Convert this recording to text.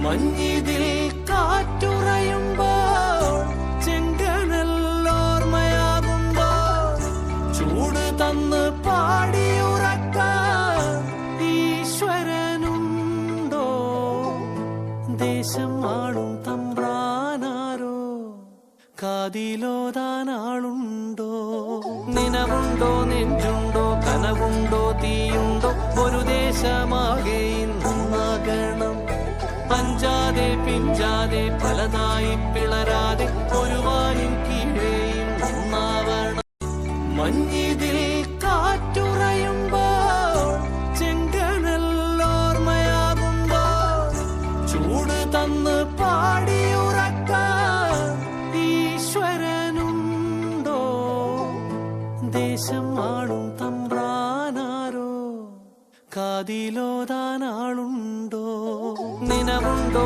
മഞ്ഞിതിൽ കാറ്റുറയുമ്പോൾ ചെങ്കനല്ലോർമ്മയാകുമ്പോൾ ചൂട് തന്ന് പാടിയുറക്കാൻ ഈശ്വരനുണ്ടോ? ദേശം ആളും തമ്പ്രാനാരോ കാതിലോതാനാളുണ്ടോ? നിനവുണ്ടോ, നെഞ്ചുണ്ടോ, കനവുണ്ടോ, തീയുണ്ടോ? ഒരു ദേശമാകെ ഇന്നാകണം. പഞ്ചാതെ പിഞ്ചാതെ പലതായി പിളരാതെ ഒരു വാനിൻ കീഴേയും ഒന്നാവണം. മഞ്ഞിതിൽ കാറ്റുറയുമ്പോൾ ചെങ്കനല്ലോർമ്മയാകുമ്പോൾ ചൂട് തന്ന് പാടിയുറക്കാൻ ഈശ്വരനുണ്ടോ? ദേശം ആളും തമ്പ്രാനാരോ കാതിലോതാനാളുണ്ടോ? നിനവുണ്ടോ,